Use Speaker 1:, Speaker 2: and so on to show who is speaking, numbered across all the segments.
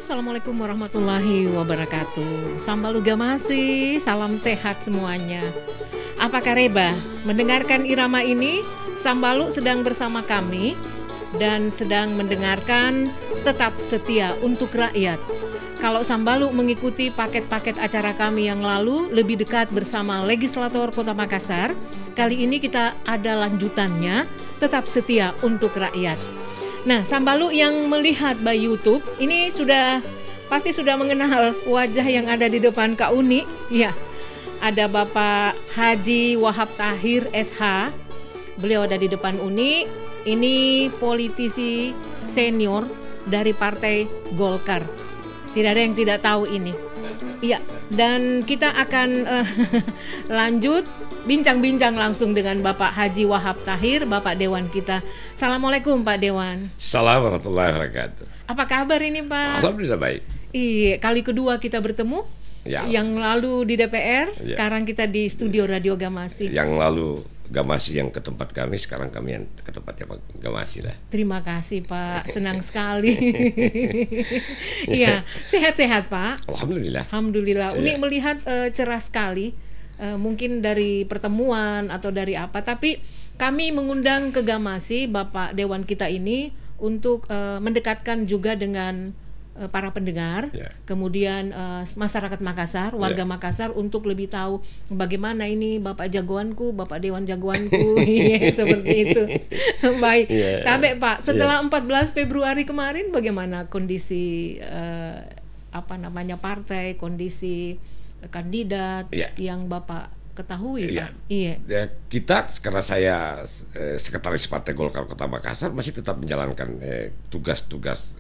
Speaker 1: Assalamualaikum warahmatullahi wabarakatuh. Sambalugamasi, salam sehat semuanya. Apakah Reba mendengarkan irama ini? Sambalu sedang bersama kami dan sedang mendengarkan Tetap Setia untuk Rakyat. Kalau Sambalu mengikuti paket-paket acara kami yang lalu, lebih dekat bersama Legislator Kota Makassar, kali ini kita ada lanjutannya, Tetap Setia untuk Rakyat. Nah, Sambalu yang melihat by YouTube ini pasti sudah mengenal wajah yang ada di depan Kak Uni. Ya, ada Bapak Haji Wahab Tahir SH. Beliau ada di depan Uni. Ini politisi senior dari Partai Golkar. Tidak ada yang tidak tahu ini. Iya, dan kita akan lanjut bincang-bincang langsung dengan Bapak Haji Wahab Tahir, Bapak Dewan kita. Assalamualaikum Pak Dewan.
Speaker 2: Assalamualaikum warahmatullahi wabarakatuh.
Speaker 1: Apa kabar ini Pak?
Speaker 2: Alhamdulillah baik.
Speaker 1: Iya, kali kedua kita bertemu. Ya. Yang lalu di DPR, ya. Sekarang kita di studio Radio Gamasi.
Speaker 2: Yang lalu Gamasi yang ke tempat kami, sekarang kami yang ke tempatnya Pak Gamasi lah.
Speaker 1: Terima kasih Pak, senang sekali. Iya, sehat-sehat Pak.
Speaker 2: Alhamdulillah.
Speaker 1: Alhamdulillah. Uni melihat cerah sekali. Mungkin dari pertemuan atau dari apa, tapi kami mengundang ke Gamasi Bapak Dewan kita ini untuk mendekatkan juga dengan para pendengar, kemudian masyarakat Makassar, warga Makassar untuk lebih tahu bagaimana ini Bapak jagoanku, Bapak Dewan jagoanku, seperti itu. Baik, sampai Pak, setelah 14 Februari kemarin bagaimana kondisi partai, kondisi kandidat yang Bapak ketahui Pak?
Speaker 2: Iya. Kita karena saya sekretaris Partai Golkar Kota Makassar masih tetap menjalankan tugas-tugas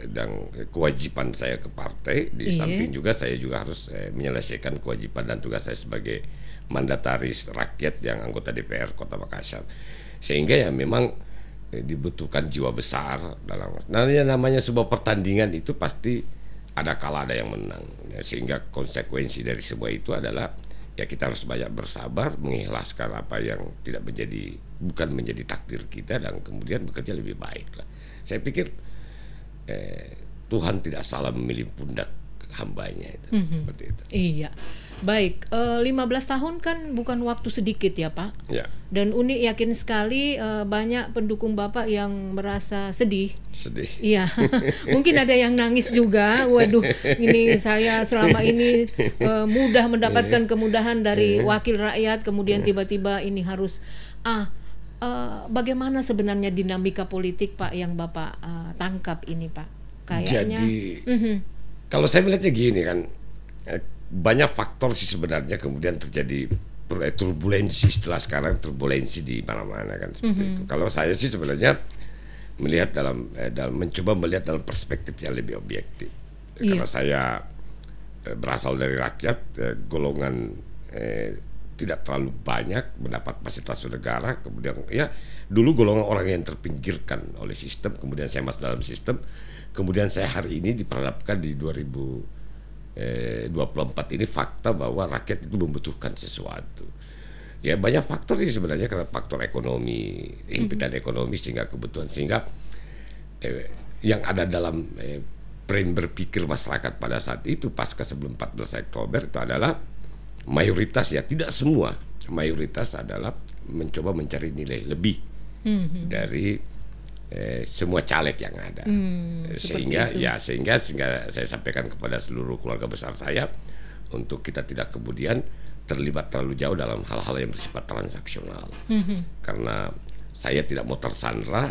Speaker 2: dan kewajiban saya ke partai. Di samping juga saya juga harus menyelesaikan kewajiban dan tugas saya sebagai mandataris rakyat yang anggota DPR Kota Makassar. Sehingga ya memang dibutuhkan jiwa besar dalam namanya sebuah pertandingan itu pasti ada kalah ada yang menang, sehingga konsekuensi dari semua itu adalah ya kita harus banyak bersabar, mengikhlaskan apa yang bukan menjadi takdir kita dan kemudian bekerja lebih baik lah. Saya pikir Tuhan tidak salah memilih pundak hambanya itu, seperti itu.
Speaker 1: Iya, baik. 15 tahun kan bukan waktu sedikit ya Pak.
Speaker 2: Ya.
Speaker 1: Dan Uni yakin sekali banyak pendukung Bapak yang merasa sedih. Iya, mungkin ada yang nangis juga. Waduh, ini saya selama ini mudah mendapatkan kemudahan dari wakil rakyat, kemudian tiba-tiba ini harus bagaimana sebenarnya dinamika politik Pak yang Bapak tangkap ini Pak? Kayaknya.
Speaker 2: Jadi kalau saya melihatnya gini kan, banyak faktor sih sebenarnya kemudian terjadi turbulensi setelah sekarang, turbulensi di mana-mana kan seperti itu. Kalau saya sih sebenarnya melihat mencoba melihat dalam perspektif yang lebih objektif. Karena saya berasal dari rakyat, golongan tidak terlalu banyak mendapat fasilitas negara, kemudian ya dulu golongan orang yang terpinggirkan oleh sistem, kemudian saya masuk dalam sistem. Kemudian saya hari ini diperhadapkan di 2024 ini fakta bahwa rakyat itu membutuhkan sesuatu. Ya banyak faktor sih sebenarnya, karena faktor ekonomi, impitan ekonomi sehingga kebutuhan, sehingga yang ada dalam frame berpikir masyarakat pada saat itu pasca sebelum 14 Oktober itu adalah mayoritas, ya tidak semua, mayoritas adalah mencoba mencari nilai lebih dari semua caleg yang ada, sehingga saya sampaikan kepada seluruh keluarga besar saya untuk kita tidak kemudian terlibat terlalu jauh dalam hal-hal yang bersifat transaksional, karena saya tidak mau tersandra.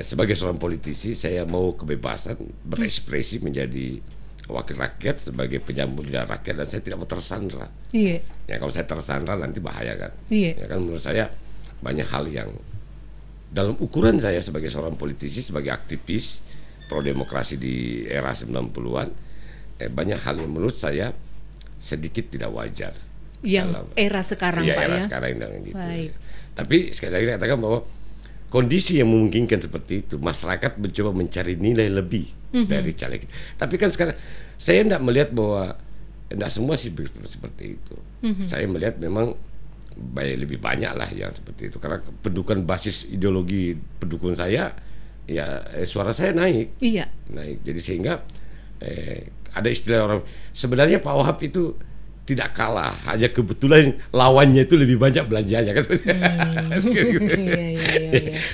Speaker 2: Sebagai seorang politisi saya mau kebebasan berekspresi menjadi wakil rakyat sebagai penyambung lidah rakyat, dan saya tidak mau tersandra. Ya kalau saya tersandra nanti bahaya kan. Ya kan, menurut saya banyak hal yang dalam ukuran saya sebagai seorang politisi, sebagai aktivis pro demokrasi di era 90-an, banyak hal yang menurut saya sedikit tidak wajar.
Speaker 1: yang era sekarang,
Speaker 2: Pak,
Speaker 1: Pak,
Speaker 2: era
Speaker 1: ya.
Speaker 2: sekarang dengan gitu.
Speaker 1: Baik.
Speaker 2: Tapi sekali lagi saya katakan bahwa kondisi yang memungkinkan seperti itu, masyarakat mencoba mencari nilai lebih dari caleg. Tapi kan sekarang saya tidak melihat bahwa tidak semua sih seperti itu. Saya melihat memang lebih banyak lah yang seperti itu, karena pendudukan basis ideologi pendukung saya, ya suara saya naik.
Speaker 1: Iya.
Speaker 2: Naik. Jadi sehingga ada istilah orang, sebenarnya Pak Wahab itu tidak kalah, hanya kebetulan lawannya itu lebih banyak belanjanya kan.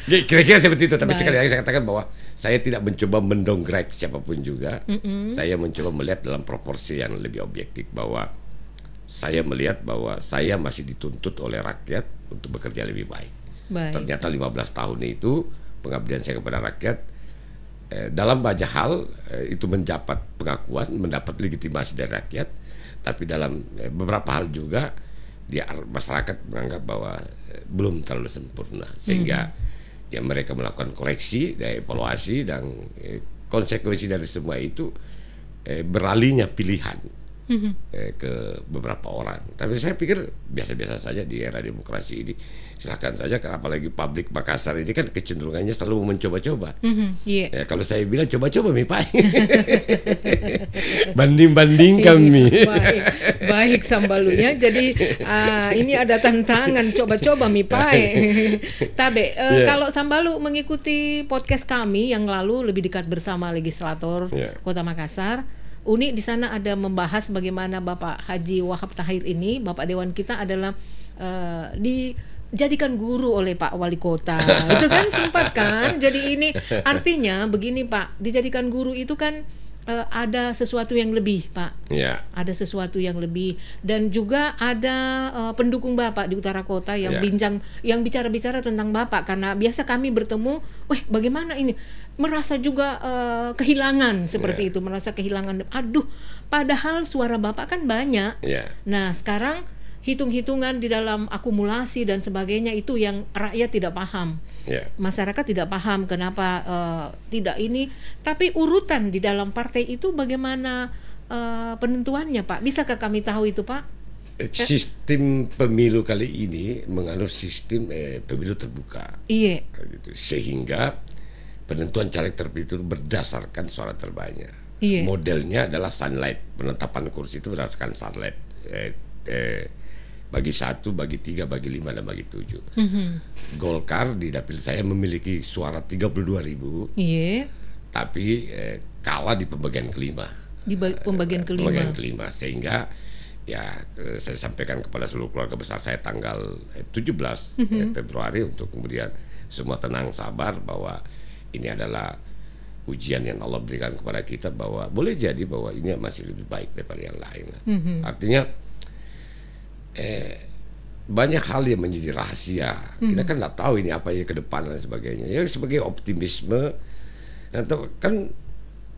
Speaker 1: Iya.
Speaker 2: Kira-kira seperti itu. Tapi sekali lagi saya katakan bahwa saya tidak mencoba mendonggrek siapapun juga. Saya mencoba melihat dalam proporsi yang lebih objektif, bahwa saya melihat bahwa saya masih dituntut oleh rakyat untuk bekerja lebih baik. Ternyata 15 tahun itu pengabdian saya kepada rakyat, dalam banyak hal itu mendapat pengakuan, mendapat legitimasi dari rakyat. Tapi dalam beberapa hal juga masyarakat menganggap bahwa belum terlalu sempurna, sehingga ya mereka melakukan koreksi dan evaluasi, dan konsekuensi dari semua itu beralihnya pilihan ke beberapa orang. Tapi saya pikir biasa-biasa saja di era demokrasi ini. Silahkan saja, apalagi publik Makassar ini kan kecenderungannya selalu mencoba-coba. Ya, kalau saya bilang coba-coba Mi Pai. Banding-bandingkan Mi.
Speaker 1: Baik Sambalunya. Jadi ini ada tantangan coba-coba Mi Pai. Tabe, kalau Sambalu mengikuti podcast kami yang lalu lebih dekat bersama legislator Kota Makassar, Uni di sana ada membahas bagaimana Bapak Haji Wahab Tahir ini, Bapak Dewan kita adalah dijadikan guru oleh Pak Wali Kota. Itu kan sempat kan. Jadi ini artinya begini Pak, dijadikan guru itu kan ada sesuatu yang lebih Pak. Ada sesuatu yang lebih, dan juga ada pendukung Bapak di Utara Kota yang yang bicara-bicara tentang Bapak, karena biasa kami bertemu, bagaimana ini, merasa juga kehilangan seperti itu, merasa kehilangan. Aduh, padahal suara Bapak kan banyak. Nah, sekarang hitung-hitungan di dalam akumulasi dan sebagainya itu yang rakyat tidak paham. Masyarakat tidak paham kenapa tidak ini. Tapi urutan di dalam partai itu bagaimana penentuannya Pak? Bisakah kami tahu itu Pak?
Speaker 2: Sistem pemilu kali ini menganut sistem pemilu terbuka.
Speaker 1: Iya.
Speaker 2: Sehingga penentuan caleg terpilih itu berdasarkan suara terbanyak. Modelnya adalah sunlight. Penetapan kursi itu berdasarkan sunlight. Bagi 1, bagi 3, bagi 5, dan bagi 7. Golkar di dapil saya memiliki suara 32.000. Tapi kalah di pembagian kelima.
Speaker 1: Pembagian
Speaker 2: kelima. Sehingga ya saya sampaikan kepada seluruh keluarga besar saya tanggal 17 Februari untuk kemudian semua tenang, sabar, bahwa ini adalah ujian yang Allah berikan kepada kita, bahwa boleh jadi bahwa ini masih lebih baik daripada yang lain. Artinya banyak hal yang menjadi rahasia. Kita kan nggak tahu ini apa ya ke depan dan sebagainya. Ya sebagai optimisme, atau kan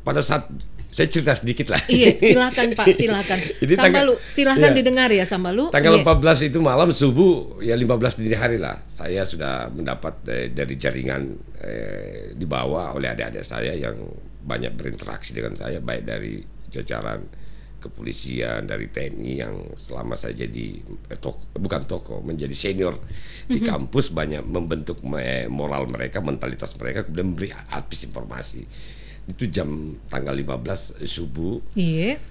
Speaker 2: pada saat saya cerita sedikit lah.
Speaker 1: Iya, silakan Pak, silakan. Jadi Sambalu, silakan didengar ya Sambalu.
Speaker 2: Tanggal 14 itu malam subuh, ya 15 dini hari lah, saya sudah mendapat dari jaringan dibawa oleh adik-adik saya yang banyak berinteraksi dengan saya, baik dari jajaran kepolisian, dari TNI yang selama saya jadi menjadi senior di kampus, banyak membentuk moral mereka, mentalitas mereka, kemudian memberi habis informasi. Itu tanggal 15 subuh.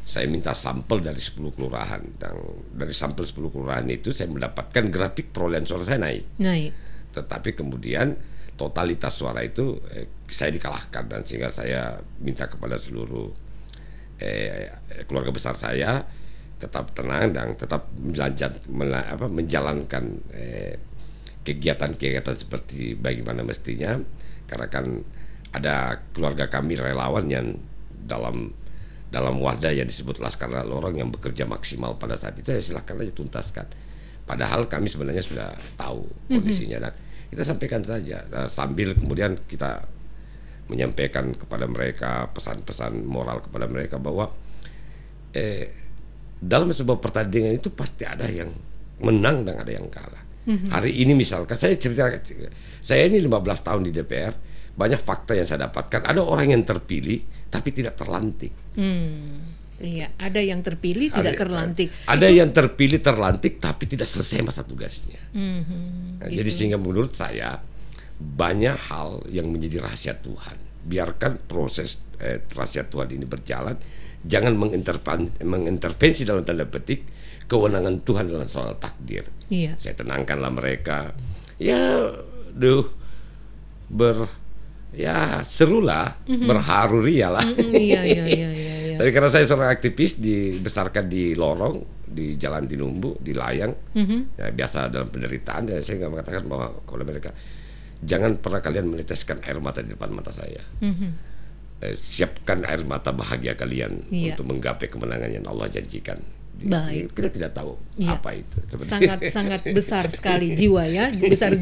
Speaker 2: Saya minta sampel dari 10 kelurahan, dan dari sampel 10 kelurahan itu saya mendapatkan grafik perolehan suara saya naik. Tetapi kemudian totalitas suara itu saya dikalahkan, dan sehingga saya minta kepada seluruh keluarga besar saya tetap tenang dan tetap menjalankan kegiatan-kegiatan seperti bagaimana mestinya, karena kan ada keluarga kami relawan yang dalam wadah yang disebut Laskar Lorong yang bekerja maksimal pada saat itu, ya silakan aja tuntaskan. Padahal kami sebenarnya sudah tahu kondisinya, dan kita sampaikan saja, sambil kemudian kita menyampaikan kepada mereka pesan-pesan moral kepada mereka bahwa dalam sebuah pertandingan itu pasti ada yang menang dan ada yang kalah. Hari ini misalkan saya cerita, saya ini 15 tahun di DPR, banyak fakta yang saya dapatkan. Ada orang yang terpilih tapi tidak terlantik.
Speaker 1: Iya, ada yang terpilih tidak terlantik.
Speaker 2: Ada yang terpilih terlantik tapi tidak selesai masa tugasnya. Nah,
Speaker 1: gitu.
Speaker 2: jadi sehingga menurut saya banyak hal yang menjadi rahasia Tuhan. Biarkan proses rahasia Tuhan ini berjalan. Jangan mengintervensi dalam tanda petik kewenangan Tuhan dalam soal takdir.
Speaker 1: Iya.
Speaker 2: Saya tenangkanlah mereka. Ya, serulah, berharu ria lah.
Speaker 1: Iya.
Speaker 2: Tapi karena saya seorang aktivis dibesarkan di lorong, di Jalan Tinumbu, di Layang, ya, biasa dalam penderitaan, ya, saya nggak mengatakan bahwa kalau mereka jangan pernah kalian meneteskan air mata di depan mata saya. Siapkan air mata bahagia kalian untuk menggapai kemenangan yang Allah janjikan.
Speaker 1: Baik.
Speaker 2: Kita tidak tahu apa itu.
Speaker 1: Sangat besar sekali jiwa ya, besar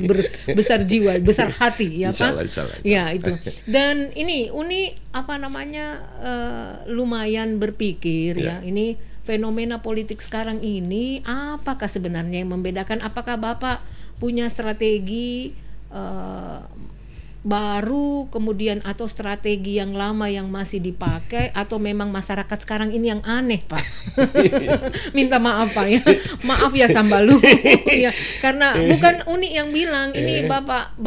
Speaker 1: jiwa, besar hati ya Pak.
Speaker 2: Insya Allah.
Speaker 1: Ya itu. Dan ini Uni lumayan berpikir ya. Ini fenomena politik sekarang ini apakah sebenarnya yang membedakan? Apakah Bapak punya strategi baru kemudian atau strategi yang lama yang masih dipakai, atau memang masyarakat sekarang ini yang aneh Pak? Minta maaf Pak ya, maaf ya Sambalu ya, karena bukan Uni yang bilang ini, Bapak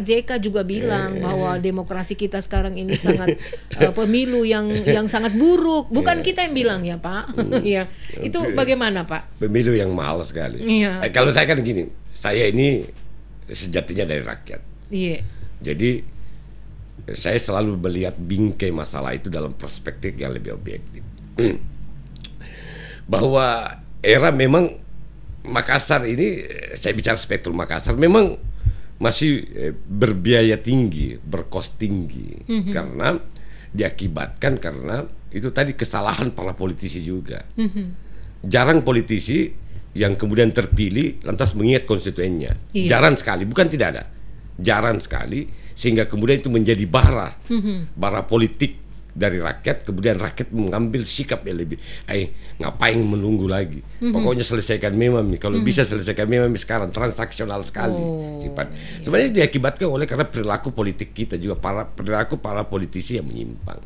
Speaker 1: JK juga bilang bahwa demokrasi kita sekarang ini sangat pemilu yang sangat buruk, bukan kita yang bilang ya Pak. Ya itu bagaimana Pak?
Speaker 2: Pemilu yang mahal sekali. Kalau saya kan gini, saya ini sejatinya dari rakyat.
Speaker 1: Iya.
Speaker 2: Jadi saya selalu melihat bingkai masalah itu dalam perspektif yang lebih objektif. Bahwa era memang Makassar ini, saya bicara spektrum Makassar, memang masih berbiaya tinggi, berkos tinggi, karena diakibatkan karena itu tadi kesalahan para politisi juga. Jarang politisi yang kemudian terpilih lantas mengingat konstituennya. Jarang sekali, bukan tidak ada. Jarang sekali, sehingga kemudian itu menjadi bara politik dari rakyat, kemudian rakyat mengambil sikap yang lebih, ngapain menunggu lagi, pokoknya selesaikan memang, kalau bisa selesaikan memang sekarang, transaksional sekali sifat. Sebenarnya diakibatkan oleh karena perilaku politik kita juga, perilaku para politisi yang menyimpang.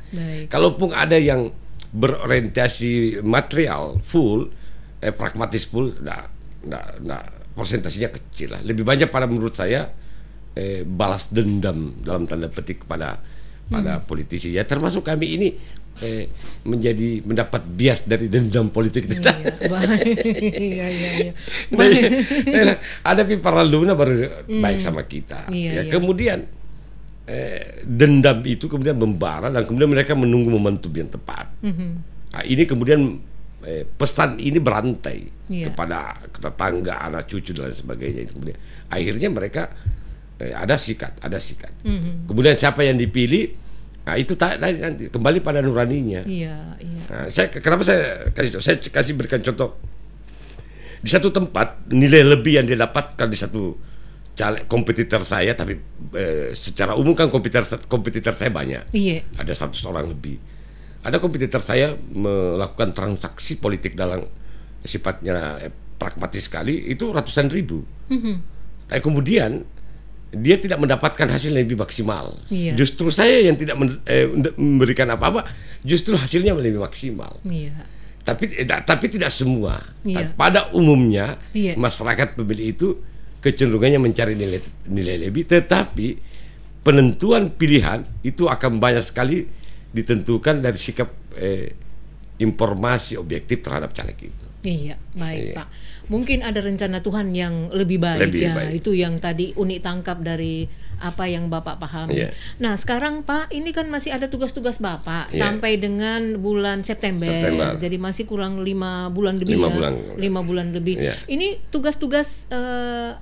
Speaker 2: Kalaupun ada yang berorientasi material full, pragmatis full, persentasenya kecil lah. Lebih banyak pada menurut saya balas dendam dalam tanda petik pada politisi ya, termasuk kami ini mendapat bias dari dendam politik itu. Ada para Luna baru baik sama kita. Kemudian dendam itu kemudian membara dan kemudian mereka menunggu momentum yang tepat. Nah, ini kemudian pesan ini berantai kepada tetangga, anak cucu dan sebagainya. Kemudian akhirnya mereka ada sikat. Kemudian siapa yang dipilih, nah itu nanti kembali pada nuraninya. Nah, kenapa saya kasih berikan contoh. Di satu tempat nilai lebih yang dia dapatkan di satu kompetitor saya, tapi secara umum kan kompetitor saya banyak. Ada 100 orang lebih. Ada kompetitor saya melakukan transaksi politik dalam sifatnya pragmatis sekali, itu ratusan ribu. Tapi kemudian dia tidak mendapatkan hasil yang lebih maksimal. Justru saya yang tidak memberikan apa-apa, justru hasilnya lebih maksimal. Tapi tidak semua. Pada umumnya masyarakat pemilih itu kecenderungannya mencari nilai lebih, tetapi penentuan pilihan itu akan banyak sekali ditentukan dari sikap informasi objektif terhadap caleg itu.
Speaker 1: Baik Pak. Mungkin ada rencana Tuhan yang lebih baik. Itu yang tadi Uni tangkap dari apa yang Bapak pahami. Nah sekarang Pak, ini kan masih ada tugas-tugas Bapak sampai dengan bulan September. Jadi masih kurang 5 bulan lebih. 5 bulan lebih. Ini tugas-tugas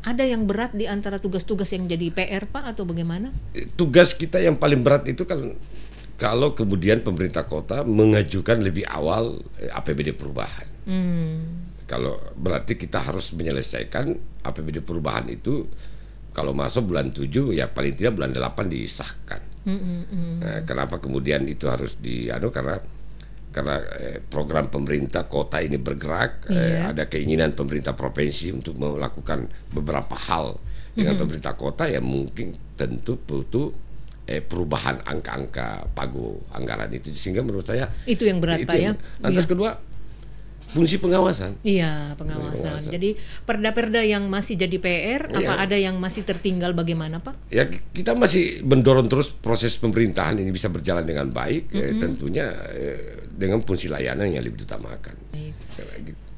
Speaker 1: ada yang berat di antara tugas-tugas yang jadi PR Pak, atau bagaimana?
Speaker 2: Tugas kita yang paling berat itu kan kalau kemudian pemerintah kota mengajukan lebih awal APBD perubahan. Kalau berarti kita harus menyelesaikan APBD perubahan itu kalau masuk bulan 7 ya paling tidak bulan 8 disahkan. Nah, kenapa kemudian itu harus karena program pemerintah kota ini bergerak, ada keinginan pemerintah provinsi untuk melakukan beberapa hal dengan pemerintah kota yang mungkin tentu butuh perubahan angka-angka pagu anggaran itu, sehingga menurut saya
Speaker 1: itu yang berat Pak ya.
Speaker 2: Lantas kedua, fungsi pengawasan.
Speaker 1: Iya, pengawasan. Jadi perda-perda yang masih jadi PR, apa ada yang masih tertinggal, bagaimana Pak? Ya,
Speaker 2: kita masih mendorong terus proses pemerintahan ini bisa berjalan dengan baik, tentunya dengan fungsi layanan yang lebih diutamakan.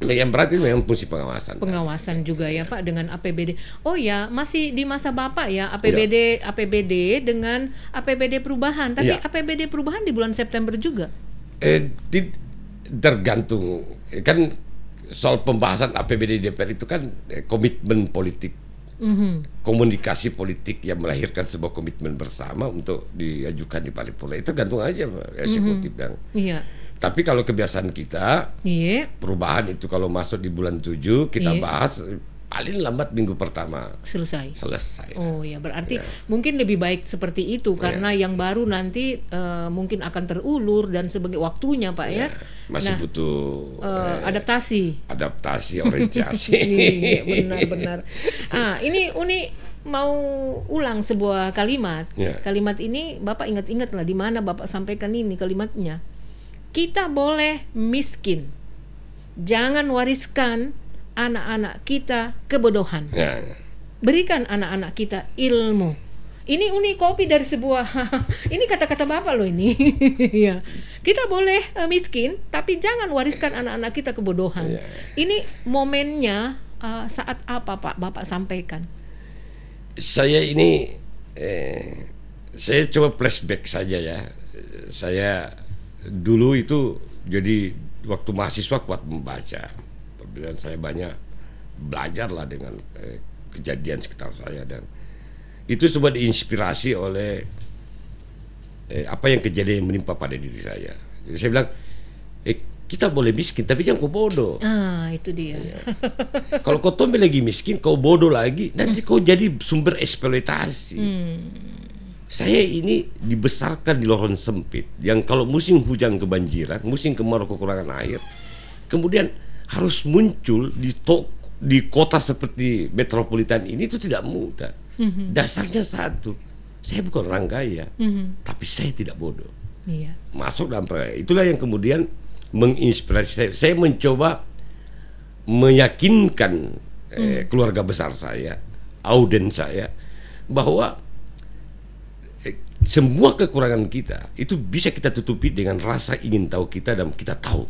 Speaker 2: Yang berat itu memang fungsi pengawasan.
Speaker 1: Pengawasan juga ya Pak, dengan APBD. Oh ya, masih di masa Bapak ya, APBD dengan APBD perubahan. Tapi APBD perubahan di bulan September juga.
Speaker 2: Tergantung, kan soal pembahasan APBD DPR itu kan komitmen politik, komunikasi politik yang melahirkan sebuah komitmen bersama untuk diajukan di paripurna. Itu gantung aja eksekutif yang. Tapi kalau kebiasaan kita, perubahan itu kalau masuk di bulan 7 kita bahas paling lambat minggu pertama selesai.
Speaker 1: Oh ya, berarti mungkin lebih baik seperti itu karena yang baru nanti mungkin akan terulur dan sebagai waktunya Pak ya.
Speaker 2: Masih butuh
Speaker 1: adaptasi,
Speaker 2: orientasi.
Speaker 1: Benar-benar. Ini Uni mau ulang sebuah kalimat. Kalimat ini Bapak ingat-ingat lah di mana Bapak sampaikan ini kalimatnya. Kita boleh miskin, jangan wariskan anak-anak kita kebodohan. Berikan anak-anak kita ilmu. Ini Uni copy dari sebuah ini kata-kata Bapak loh ini. Ya. Kita boleh miskin tapi jangan wariskan anak-anak kita kebodohan. Ini momennya saat apa Pak Bapak sampaikan?
Speaker 2: Saya ini saya coba flashback saja ya. Saya dulu itu jadi waktu mahasiswa kuat membaca. Dan saya banyak belajar lah dengan kejadian sekitar saya, dan itu semua diinspirasi oleh apa yang kejadian yang menimpa pada diri saya. Jadi saya bilang, kita boleh miskin tapi jangan kau bodoh.
Speaker 1: Itu dia.
Speaker 2: Kalau kau tombe lagi miskin, kau bodoh lagi, nanti kau jadi sumber eksploitasi. Saya ini dibesarkan di lorong sempit yang kalau musim hujan kebanjiran, musim kemarau kekurangan air, kemudian harus muncul di kota seperti metropolitan ini, itu tidak mudah. Dasarnya satu, saya bukan orang kaya, tapi saya tidak bodoh. Masuk dalam itulah yang kemudian menginspirasi saya. Saya mencoba meyakinkan keluarga besar saya, audiens saya, bahwa semua kekurangan kita itu bisa kita tutupi dengan rasa ingin tahu kita, dan kita tahu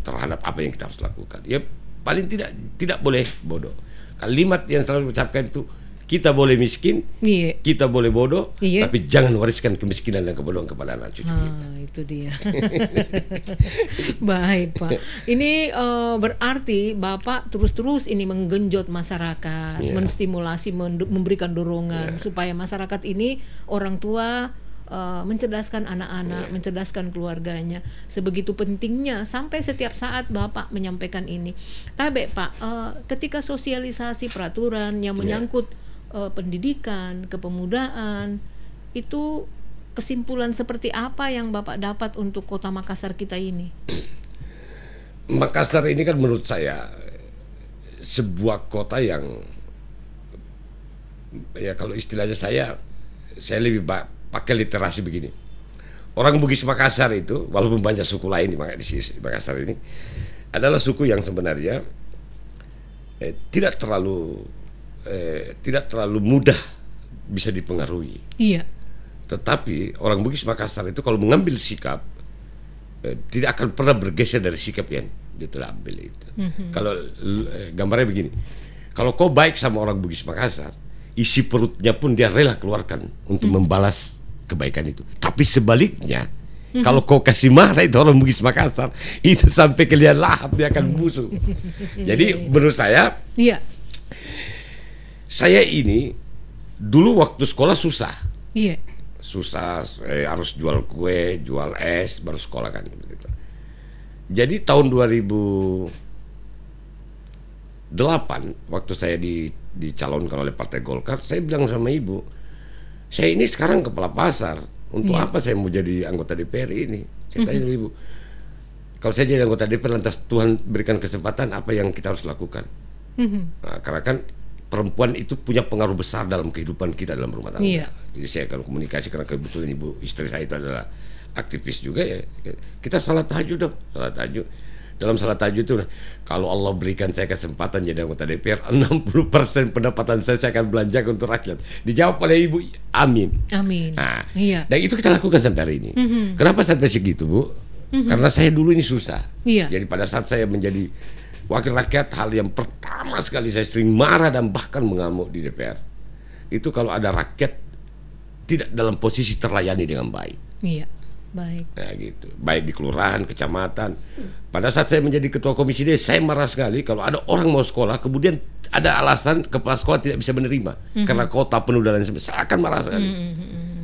Speaker 2: terhadap apa yang kita harus lakukan. Ya paling tidak boleh bodoh. Kalimat yang selalu diucapkan itu, kita boleh miskin, kita boleh bodoh, tapi jangan wariskan kemiskinan dan kebodohan kepada anak cucu kita.
Speaker 1: Itu dia. Baik Pak. Ini berarti Bapak terus-terus ini menggenjot masyarakat, menstimulasi, memberikan dorongan supaya masyarakat ini, orang tua, mencerdaskan anak-anak, mencerdaskan keluarganya. Sebegitu pentingnya sampai setiap saat Bapak menyampaikan ini. Tapi Pak, ketika sosialisasi peraturan yang menyangkut pendidikan, kepemudaan, itu kesimpulan seperti apa yang Bapak dapat untuk Kota Makassar kita ini?
Speaker 2: Makassar ini kan menurut saya sebuah kota yang, ya kalau istilahnya saya lebih pakai literasi begini. Orang Bugis Makassar itu, walaupun banyak suku lain di Makassar ini, adalah suku yang sebenarnya tidak terlalu mudah bisa dipengaruhi. Tetapi orang Bugis Makassar itu kalau mengambil sikap, tidak akan pernah bergeser dari sikap yang dia telah ambil itu. Kalau gambarnya begini, kalau kau baik sama orang Bugis Makassar, isi perutnya pun dia rela keluarkan untuk membalas kebaikan itu. Tapi sebaliknya, kalau kau kasih marah itu orang Bugis Makassar, itu sampai ke liang lahat dia akan busuk. Jadi menurut saya, saya ini dulu waktu sekolah susah. Susah, harus jual kue, jual es, baru sekolah kan begitu. Jadi tahun 2008 waktu saya dicalonkan oleh Partai Golkar, saya bilang sama ibu, saya ini sekarang kepala pasar, untuk apa saya mau jadi anggota DPR ini? Saya tanya sama ibu, kalau saya jadi anggota DPR lantas Tuhan berikan kesempatan, apa yang kita harus lakukan? Nah, karena kan perempuan itu punya pengaruh besar dalam kehidupan kita dalam rumah tangga.
Speaker 1: Iya.
Speaker 2: Jadi saya akan komunikasi karena kebetulan ibu istri saya itu adalah aktivis juga ya. Kita salat tahajud dong, salat tahajud. Dalam salat tahajud itu, kalau Allah berikan saya kesempatan jadi anggota DPR, 60% pendapatan saya akan belanjakan untuk rakyat. Dijawab oleh ibu, amin.
Speaker 1: Amin.
Speaker 2: Nah,
Speaker 1: Iya.
Speaker 2: dan itu kita lakukan sampai hari ini. Kenapa sampai segitu, Bu? Karena saya dulu ini susah.
Speaker 1: Iya.
Speaker 2: Jadi pada saat saya menjadi wakil rakyat, hal yang pertama sekali saya sering marah dan bahkan mengamuk di DPR itu kalau ada rakyat tidak dalam posisi terlayani dengan baik.
Speaker 1: Iya. Baik.
Speaker 2: Nah gitu, baik di kelurahan, kecamatan. Pada saat saya menjadi ketua komisi D, saya marah sekali kalau ada orang mau sekolah, kemudian ada alasan kepala sekolah tidak bisa menerima karena kota penuh dan lain sebagainya. Saya akan marah sekali.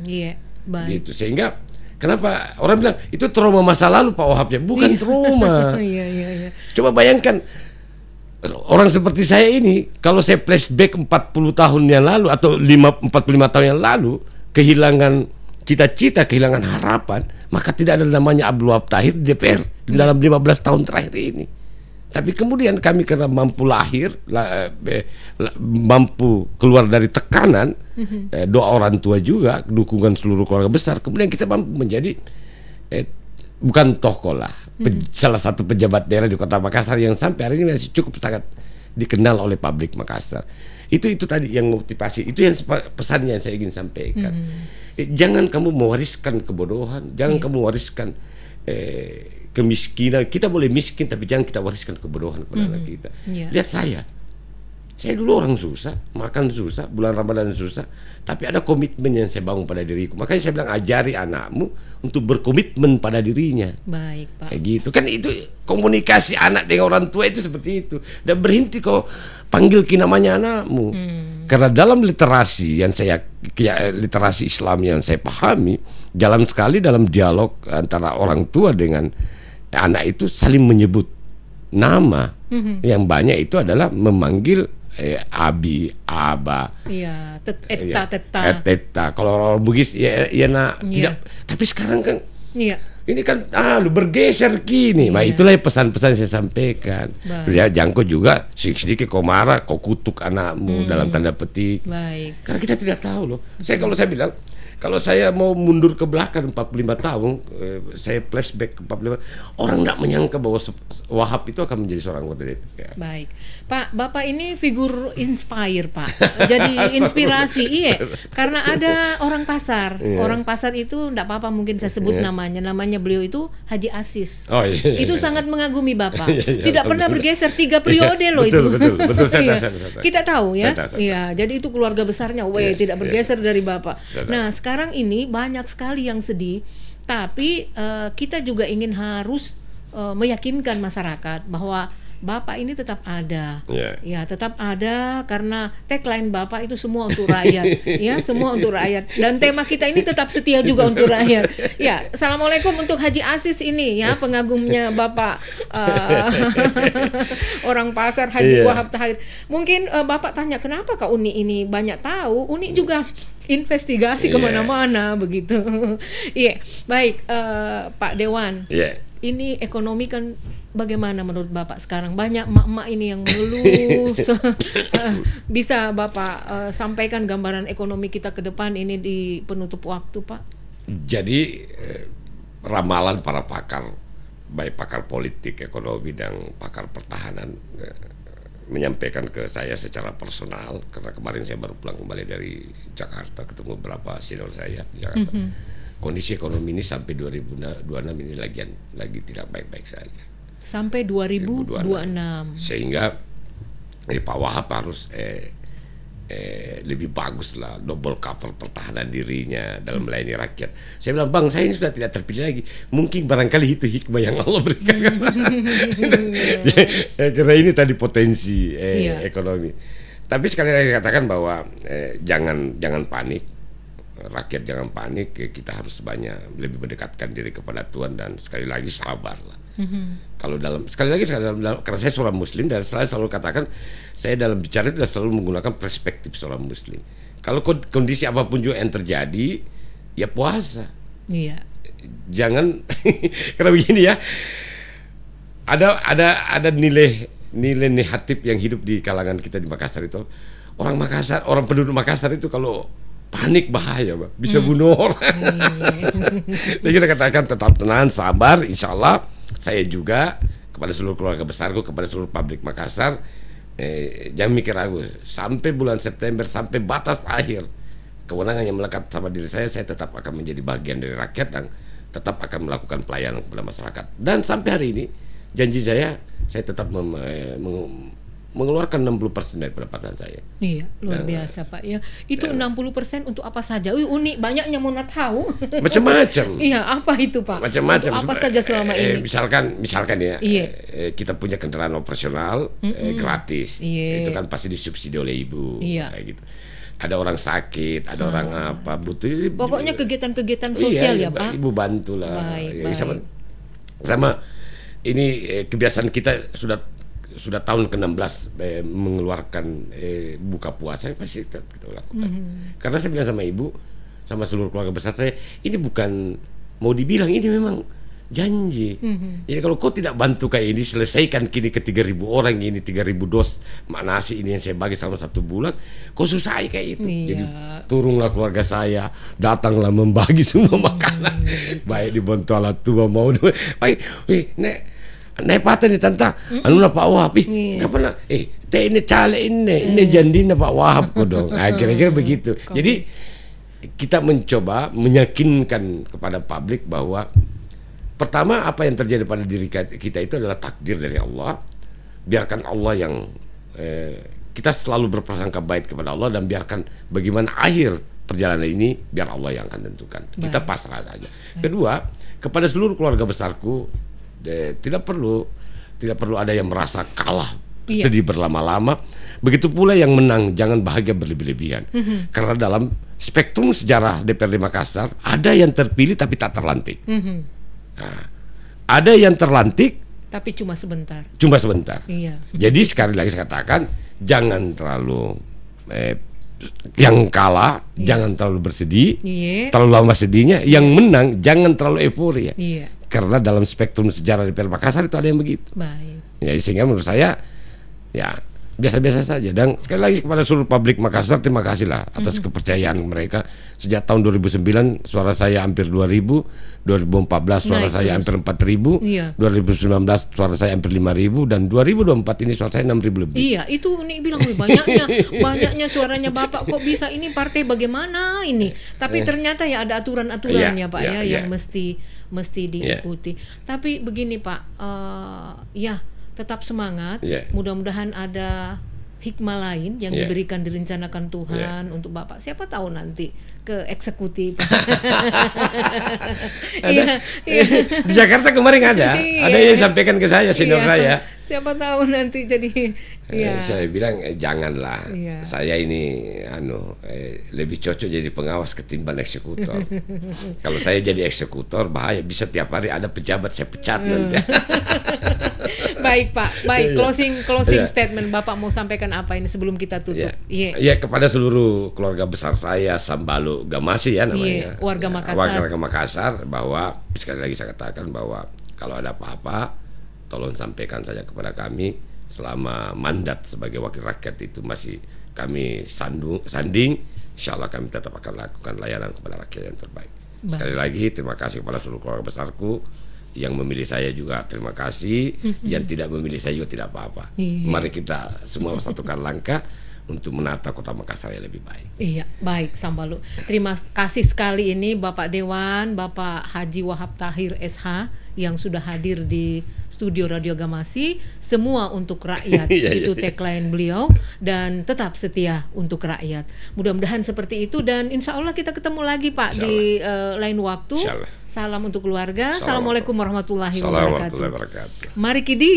Speaker 1: Iya. Baik.
Speaker 2: Gitu, sehingga kenapa orang bilang itu trauma masa lalu Pak Wahab ya? Bukan trauma.
Speaker 1: Iya.
Speaker 2: Coba bayangkan orang seperti saya ini, kalau saya flashback 40 tahun yang lalu atau 45 tahun yang lalu, kehilangan cita-cita, kehilangan harapan, maka tidak ada namanya Abdul Wahab Tahir di DPR dalam 15 tahun terakhir ini. Tapi kemudian kami karena mampu lahir, mampu keluar dari tekanan, doa orang tua juga, dukungan seluruh keluarga besar, kemudian kita mampu menjadi bukan tokoh lah, salah satu pejabat daerah di Kota Makassar yang sampai hari ini masih cukup sangat dikenal oleh publik Makassar. Itu tadi yang motivasi, itu yang pesan yang saya ingin sampaikan. Jangan kamu mewariskan kebodohan, jangan kamu mewariskan kemiskinan. Kita boleh miskin tapi jangan kita wariskan kebodohan kepada anak kita. Lihat saya dulu orang susah, makan susah, bulan Ramadan susah, tapi ada komitmen yang saya bangun pada diriku. Makanya saya bilang ajari anakmu untuk berkomitmen pada dirinya.
Speaker 1: Baik, Pak.
Speaker 2: Kayak gitu kan, itu komunikasi anak dengan orang tua itu seperti itu. Dan berhenti kau panggil namanya anakmu. Karena dalam literasi yang literasi Islam yang saya pahami, jalan sekali dalam dialog antara orang tua dengan anak itu saling menyebut nama. Yang banyak itu adalah memanggil abi, aba,
Speaker 1: iya,
Speaker 2: teta. Kalau orang Bugis ya nak, tidak. Tapi sekarang kan, ini kan lu bergeser kini. Nah itulah pesan-pesan saya sampaikan. Ya jangan kau juga sedikit kau marah, kau kutuk anakmu dalam tanda petik.
Speaker 1: Baik.
Speaker 2: Karena kita tidak tahu loh. Kalau saya bilang, kalau saya mau mundur ke belakang 45 tahun, saya flashback ke 45, orang tidak menyangka bahwa Wahab itu akan menjadi seorang anggota DPR.
Speaker 1: Baik, Pak, Bapak ini figur inspire, Pak. Jadi inspirasi, iya. Karena ada orang pasar, orang pasar itu tidak apa-apa mungkin saya sebut namanya beliau itu Haji Asis. Oh, iya. Itu sangat mengagumi Bapak. Tidak pernah bergeser 3 periode loh itu. Betul. Saya kita tahu ya. Iya, jadi itu keluarga besarnya, tidak bergeser dari Bapak. Nah, sekarang ini banyak sekali yang sedih, tapi kita juga ingin harus meyakinkan masyarakat bahwa Bapak ini tetap ada, ya tetap ada, karena tagline Bapak itu semua untuk rakyat, ya semua untuk rakyat. Dan tema kita ini tetap setia juga untuk rakyat. Ya, assalamualaikum untuk Haji Asis ini, ya pengagumnya Bapak orang pasar Haji Wahab Tahir. Mungkin Bapak tanya kenapa Kak Uni ini banyak tahu? Uni juga investigasi kemana-mana begitu. Iya, baik Pak Dewan. Ini ekonomi kan bagaimana menurut Bapak sekarang? Banyak emak-emak ini yang mengeluh. Bisa Bapak sampaikan gambaran ekonomi kita ke depan ini di penutup waktu, Pak? Jadi
Speaker 2: ramalan para pakar, baik pakar politik, ekonomi dan pakar pertahanan, menyampaikan ke saya secara personal, karena kemarin saya baru pulang kembali dari Jakarta, ketemu beberapa senior saya di Jakarta. Kondisi ekonomi ini sampai 2026 ini lagi tidak baik-baik saja.
Speaker 1: Sampai 2026.
Speaker 2: Sehingga Pak Wahab harus lebih bagus lah, double cover pertahanan dirinya dalam melayani rakyat. Saya bilang, Bang, saya ini sudah tidak terpilih lagi. Mungkin barangkali itu hikmah yang Allah berikan. Karena ini tadi potensi ekonomi. Tapi sekali lagi katakan bahwa jangan panik. Rakyat jangan panik, kita harus lebih mendekatkan diri kepada Tuhan dan sekali lagi sabarlah. Kalau karena saya seorang Muslim dan saya selalu katakan, saya dalam bicara itu selalu menggunakan perspektif seorang Muslim. Kalau kondisi apapun juga yang terjadi, ya puasa. Iya. Jangan karena begini ya, ada nilai negatif yang hidup di kalangan kita di Makassar itu. orang Makassar, orang penduduk Makassar itu kalau panik bahaya, Pak. Bisa bunuh orang. Jadi kita katakan tetap tenang, sabar, insya Allah. Saya juga kepada seluruh keluarga besarku, kepada seluruh publik Makassar, jangan mikir ragu. Sampai bulan September, sampai batas akhir kewenangan yang melekat sama diri saya tetap akan menjadi bagian dari rakyat dan tetap akan melakukan pelayanan kepada masyarakat. Dan sampai hari ini, janji saya tetap mengeluarkan 60% dari pendapatan saya.
Speaker 1: Iya, luar biasa Pak ya. Itu 60% untuk apa saja? Unik, banyaknya mau tahu.
Speaker 2: Macam-macam.
Speaker 1: Iya, apa itu Pak?
Speaker 2: Macam-macam.
Speaker 1: Apa saja selama ini?
Speaker 2: Misalkan ya, kita punya kendaraan operasional gratis. Itu kan pasti disubsidi oleh ibu.
Speaker 1: Iya.
Speaker 2: Kayak gitu. Ada orang sakit, ada orang apa butuh.
Speaker 1: Pokoknya kegiatan-kegigiatan sosial ya Pak.
Speaker 2: Ibu bantulah.
Speaker 1: Baik.
Speaker 2: Sama ini kebiasaan kita sudah tahun ke-16 mengeluarkan buka puasa pasti kita lakukan. Karena saya bilang sama ibu, sama seluruh keluarga besar saya, ini bukan mau dibilang, ini memang janji. Jadi kalau kau tidak bantu kayak ini, selesaikan kini ke 3.000 orang ini, 3.000 dos nasi ini yang saya bagi selama 1 bulan, kau susah kayak itu. Jadi turunlah keluarga saya, datanglah membagi semua makanan, baik di Bontoala tua mau baik, naik patah nih tanta, anu lah Pak Wahab, nggak pernah, teh ini cale ini jandinya Pak Wahab kok dong, kira-kira begitu. Jadi kita mencoba meyakinkan kepada publik bahwa pertama apa yang terjadi pada diri kita itu adalah takdir dari Allah. Biarkan Allah yang kita selalu berprasangka baik kepada Allah dan biarkan bagaimana akhir perjalanan ini biar Allah yang akan tentukan. Kita pasrah saja. Kedua, kepada seluruh keluarga besarku, tidak perlu ada yang merasa kalah, sedih berlama-lama. Begitu pula yang menang jangan bahagia berlebih-lebihan. Karena dalam spektrum sejarah DPRD Makassar ada yang terpilih tapi tak terlantik. Nah, ada yang terlantik
Speaker 1: tapi cuma sebentar.
Speaker 2: Iya. Jadi sekali lagi saya katakan, jangan terlalu yang kalah jangan terlalu bersedih, terlalu lama sedihnya. Yang menang jangan terlalu euforia. Karena dalam spektrum sejarah di DPRD Makassar itu ada yang begitu.
Speaker 1: Baik.
Speaker 2: Ya, sehingga menurut saya ya biasa-biasa saja. Dan sekali lagi kepada seluruh publik Makassar, terima kasihlah atas kepercayaan mereka. Sejak tahun 2009 suara saya hampir 2.000, 2014 suara saya hampir 4.000, 2019 suara saya hampir 5.000, dan 2024 ini suara saya 6.000 lebih.
Speaker 1: Iya, itu nih bilang banyaknya suaranya Bapak, kok bisa ini partai bagaimana ini? Tapi ternyata ya ada aturan-aturannya Pak yang mesti diikuti. Tapi begini Pak, tetap semangat. Mudah-mudahan ada hikmah lain yang diberikan, direncanakan Tuhan untuk Bapak. Siapa tahu nanti ke eksekutif.
Speaker 2: Di Jakarta kemarin ada yang sampaikan ke saya, senior saya.
Speaker 1: Siapa tahu nanti jadi.
Speaker 2: Saya bilang janganlah. Saya ini lebih cocok jadi pengawas ketimbang eksekutor. Kalau saya jadi eksekutor bahaya, bisa tiap hari ada pejabat saya pecat nanti.
Speaker 1: Baik Pak, closing statement Bapak mau sampaikan apa ini sebelum kita tutup?
Speaker 2: Kepada seluruh keluarga besar saya, Sambalu Gamasi ya namanya,
Speaker 1: warga
Speaker 2: Makassar, bahwa sekali lagi saya katakan bahwa kalau ada apa-apa tolong sampaikan saja kepada kami. Selama mandat sebagai wakil rakyat itu masih kami sanding, insya Allah kami tetap akan lakukan layanan kepada rakyat yang terbaik. Sekali lagi terima kasih kepada seluruh keluarga besarku. Yang memilih saya juga terima kasih, yang tidak memilih saya juga tidak apa-apa. Mari kita semua satukan langkah untuk menata kota Makassar yang lebih baik. Iya,
Speaker 1: baik Sambalu. Terima kasih sekali ini Bapak Dewan, Bapak Haji Wahab Tahir SH yang sudah hadir di studio Radio Gamasi. Semua untuk rakyat, itu tagline beliau, dan tetap setia untuk rakyat. Mudah-mudahan seperti itu, dan insya Allah kita ketemu lagi Pak di lain waktu. Salam untuk keluarga. Assalamualaikum warahmatullahi wabarakatuh. Mari Kidi.